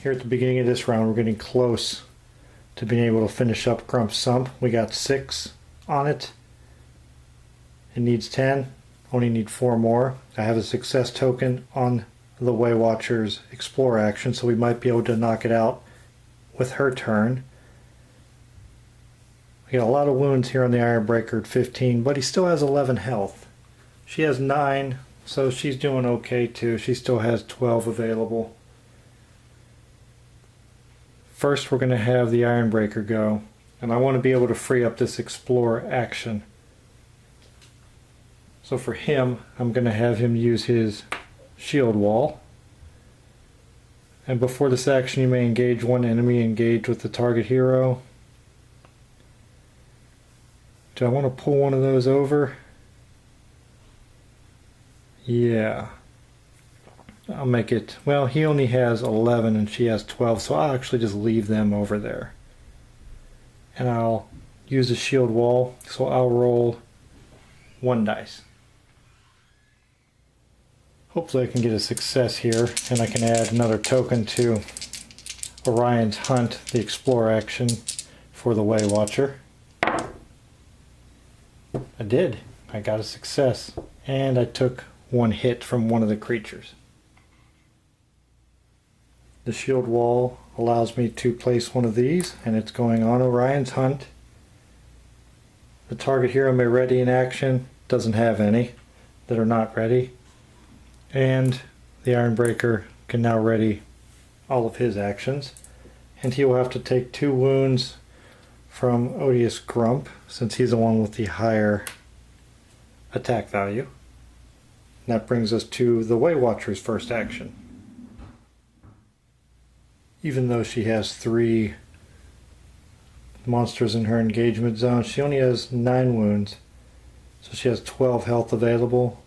Here at the beginning of this round, we're getting close to being able to finish up Grump's Sump. We got 6 on it. It needs 10. Only need 4 more. I have a success token on the Way Watcher's Explore action, so we might be able to knock it out with her turn. We got a lot of wounds here on the Iron Breaker at 15, but he still has 11 health. She has 9, so she's doing okay too. She still has 12 available. First, we're going to have the Iron Breaker go, and I want to be able to free up this Explore action. So for him, I'm going to have him use his shield wall. And before this action, you may engage one enemy, engage with the target hero. Do I want to pull one of those over? Yeah. I'll make it, well, he only has 11 and she has 12, so I'll actually just leave them over there. And I'll use the shield wall, so I'll roll 1 dice. Hopefully I can get a success here, and I can add another token to Orion's Hunt, the Explore action for the Way Watcher. I did. I got a success, and I took 1 hit from one of the creatures. The shield wall allows me to place one of these, and it's going on Orion's Hunt. The target hero may ready in action, doesn't have any that are not ready. And the Iron Breaker can now ready all of his actions. And he will have to take 2 wounds from Odious Grump, since he's the one with the higher attack value. And that brings us to the Way Watcher's first action. Even though she has 3 monsters in her engagement zone, she only has 9 wounds. So she has 12 health available.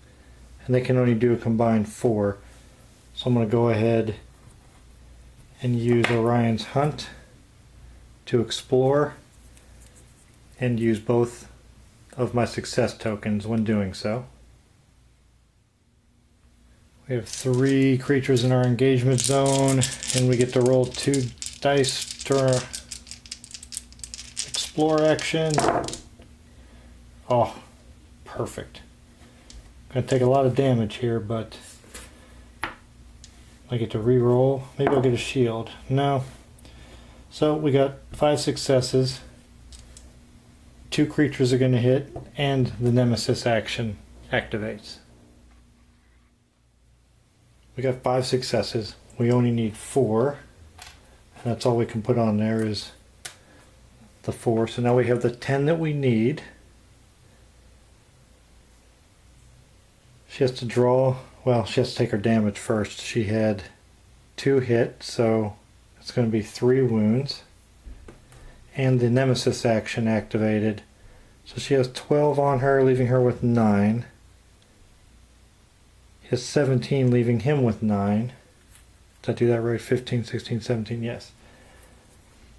And they can only do a combined 4. So I'm going to go ahead and use Orion's Hunt to explore and use both of my success tokens when doing so. We have 3 creatures in our engagement zone, and we get to roll 2 dice to our explore action. Oh, perfect. Gonna take a lot of damage here, but I get to re-roll. Maybe I'll get a shield. No. So we got 5 successes. 2 creatures are going to hit, and the Nemesis action activates. We got 5 successes. We only need 4. And that's all we can put on there is the 4. So now we have the 10 that we need. She has to draw, well, she has to take her damage first. She had 2 hits, so it's going to be 3 wounds. And the Nemesis action activated. So she has 12 on her, leaving her with 9. He has 17, leaving him with 9. Did I do that right? 15, 16, 17, yes.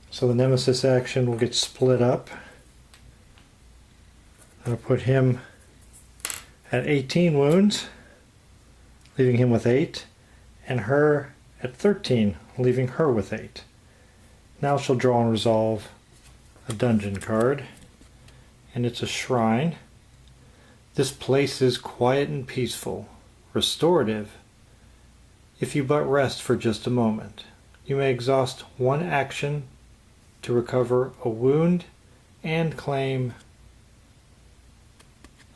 So the Nemesis action will get split up. I'll put him at 18 wounds, leaving him with 8, and her at 13, leaving her with 8. Now she'll draw and resolve a dungeon card, and it's a shrine. This place is quiet and peaceful, restorative, if you but rest for just a moment. You may exhaust 1 action to recover a wound and claim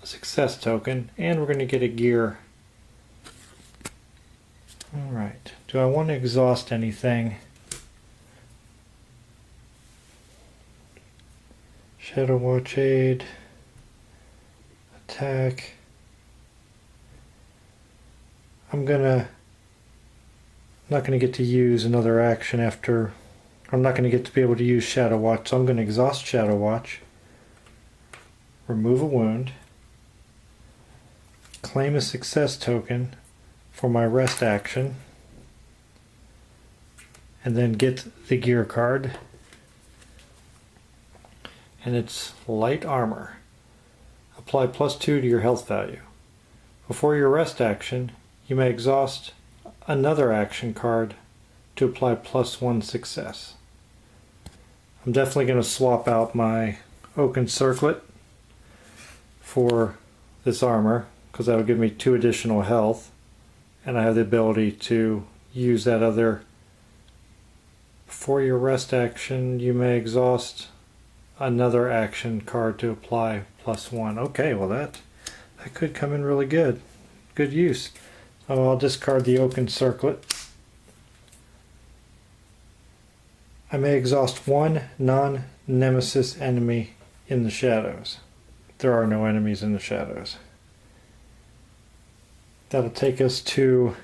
success token, and we're going to get a gear. Alright, do I want to exhaust anything? Shadow Watch Aid, attack. I'm not gonna get to use another action after. I'm not gonna get to be able to use Shadow Watch, so I'm gonna exhaust Shadow Watch, remove a wound, claim a success token for my rest action, and then get the gear card. And it's light armor. Apply +2 to your health value. Before your rest action, you may exhaust another action card to apply +1 success. I'm definitely going to swap out my oaken circlet for this armor, because that'll give me 2 additional health, and I have the ability to use that other. Before your rest action, you may exhaust another action card to apply +1. Okay, well that could come in really good. Good use. So I'll discard the oaken circlet. I may exhaust 1 non-nemesis enemy in the shadows. There are no enemies in the shadows. That'll take us to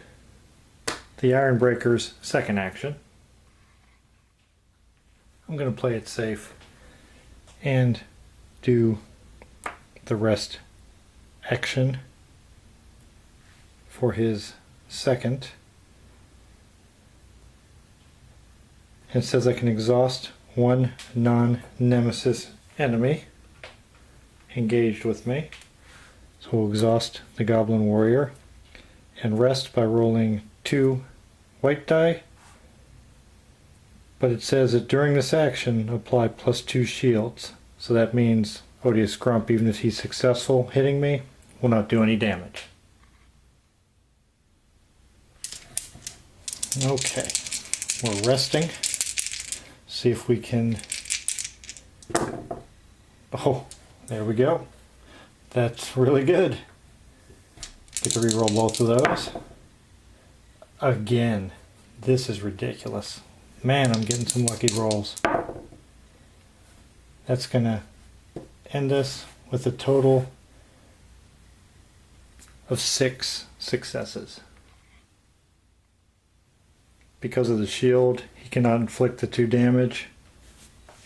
the Ironbreaker's second action. I'm going to play it safe and do the rest action for his second. It says I can exhaust 1 non-nemesis enemy engaged with me. So we'll exhaust the Goblin Warrior and rest by rolling 2 white die. But it says that during this action, apply +2 shields. So that means Odious Grump, even if he's successful hitting me, will not do any damage. Okay, we're resting. See if we can... Oh, there we go. That's really good. Get to reroll both of those. Again, this is ridiculous. Man, I'm getting some lucky rolls. That's gonna end us with a total of 6 successes. Because of the shield, he cannot inflict the 2 damage,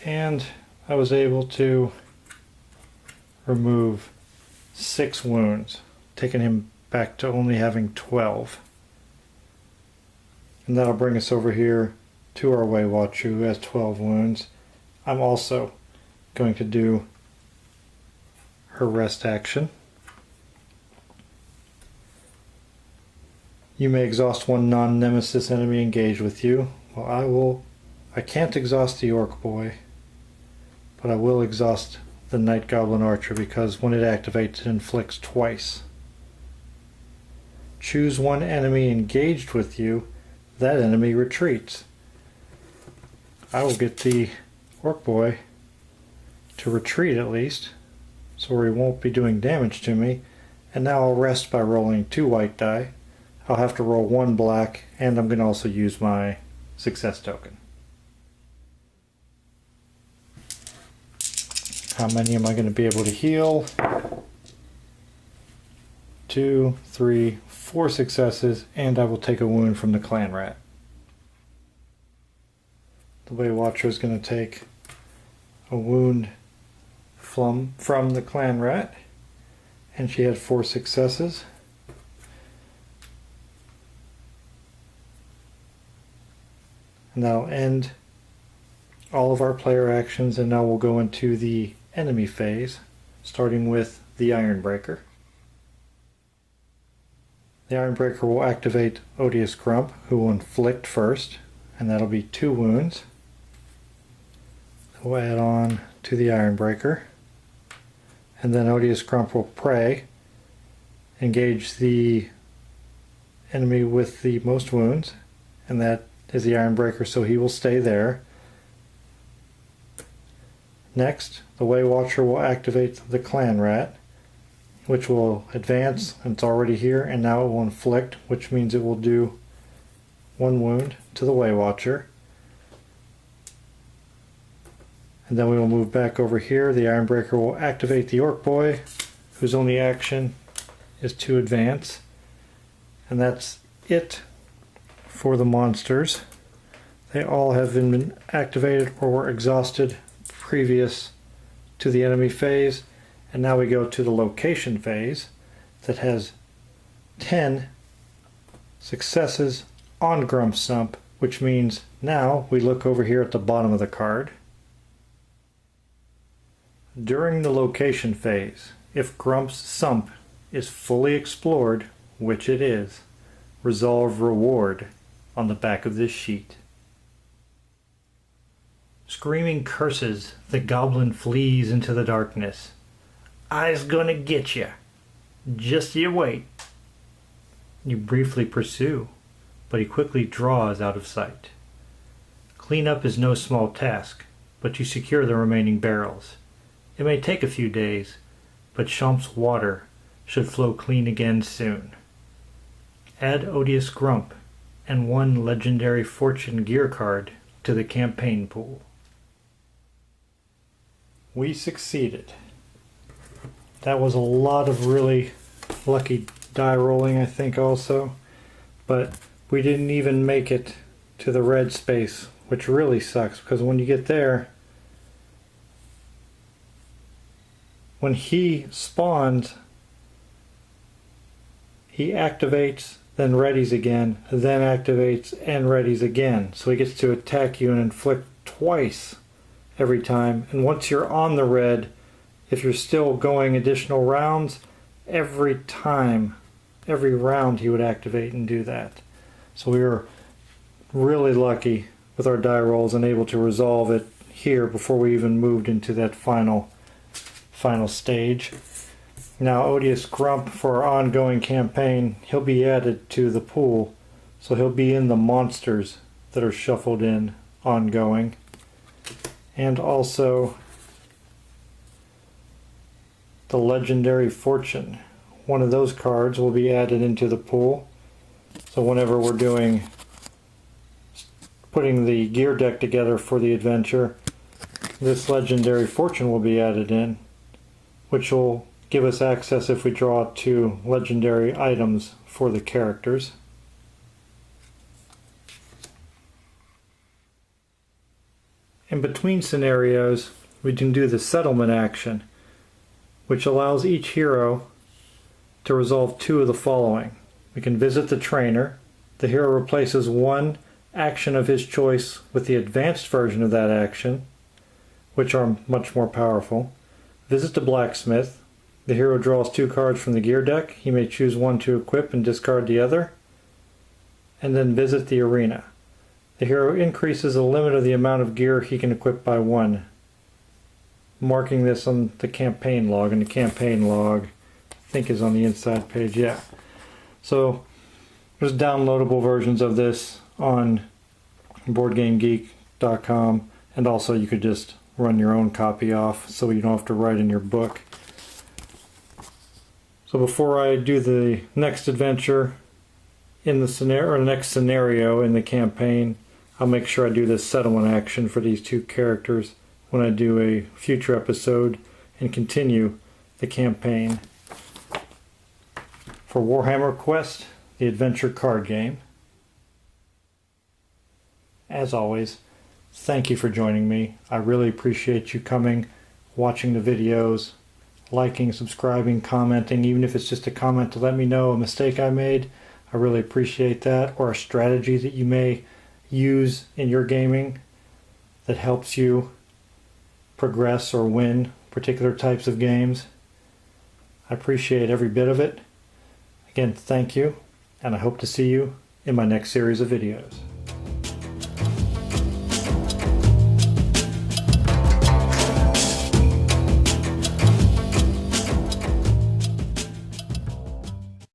and I was able to remove 6 wounds, taking him back to only having 12. And that'll bring us over here to our Way Watcher, who has 12 wounds. I'm also going to do her rest action. You may exhaust 1 non-nemesis enemy engaged with you. Well, I can't exhaust the Orc Boy, but I will exhaust the Night Goblin Archer, because when it activates, it inflicts twice. Choose 1 enemy engaged with you. That enemy retreats. I will get the Orc Boy to retreat at least, so he won't be doing damage to me. And now I'll rest by rolling 2 white die. I'll have to roll 1 black, and I'm going to also use my success token. How many am I going to be able to heal? 2, 3, 4 successes, and I will take a wound from the Clan Rat. The Way Watcher is going to take a wound from the Clan Rat, and she had 4 successes. And that'll end all of our player actions, and now we'll go into the enemy phase, starting with the Ironbreaker. The Ironbreaker will activate Odious Grump, who will inflict first, and that'll be 2 wounds. We'll add on to the Ironbreaker, and then Odious Grump will pray, engage the enemy with the most wounds, and that is the Ironbreaker, so he will stay there. Next, the Way Watcher will activate the Clan Rat, which will advance, and it's already here, and now it will inflict, which means it will do 1 wound to the Way Watcher. And then we will move back over here. The Ironbreaker will activate the Orc Boy, whose only action is to advance. And that's it for the monsters. They all have been activated or were exhausted previous to the enemy phase. And now we go to the location phase that has 10 successes on Grump's Sump, which means now we look over here at the bottom of the card. During the location phase, if Grump's Sump is fully explored, which it is, resolve reward on the back of this sheet. Screaming curses, the goblin flees into the darkness. "I's gonna get ya. Just you wait." You briefly pursue, but he quickly draws out of sight. Cleanup is no small task, but you secure the remaining barrels. It may take a few days, but Sump's water should flow clean again soon. Add odious Grump and one legendary fortune gear card to the campaign pool. We succeeded. That was a lot of really lucky die rolling, I think, also. But we didn't even make it to the red space, which really sucks, because when you get there, when he spawns, he activates, then readies again, then activates and readies again. So he gets to attack you and inflict twice every time. And once you're on the red, if you're still going additional rounds, every time, every round he would activate and do that. So we were really lucky with our die rolls and able to resolve it here before we even moved into that final stage. Now Odious Grump, for our ongoing campaign, he'll be added to the pool, so he'll be in the monsters that are shuffled in ongoing. And also the legendary fortune. One of those cards will be added into the pool. So whenever we're putting the gear deck together for the adventure, this legendary fortune will be added in, which will give us access if we draw 2 legendary items for the characters. In between scenarios, we can do the settlement action, which allows each hero to resolve 2 of the following. We can visit the trainer. The hero replaces one action of his choice with the advanced version of that action, which are much more powerful. Visit the blacksmith. The hero draws 2 cards from the gear deck. He may choose one to equip and discard the other. And then visit the arena. The hero increases the limit of the amount of gear he can equip by 1. Marking this on the campaign log, and the campaign log I think is on the inside page, yeah. So there's downloadable versions of this on BoardGameGeek.com, and also you could just run your own copy off so you don't have to write in your book. So before I do the next adventure in the scenario, or the next scenario in the campaign, I'll make sure I do this settlement action for these 2 characters when I do a future episode and continue the campaign for Warhammer Quest, the adventure card game. As always, thank you for joining me. I really appreciate you coming, watching the videos, liking, subscribing, commenting, even if it's just a comment to let me know a mistake I made. I really appreciate that, or a strategy that you may use in your gaming that helps you progress or win particular types of games. I appreciate every bit of it. Again, thank you, and I hope to see you in my next series of videos.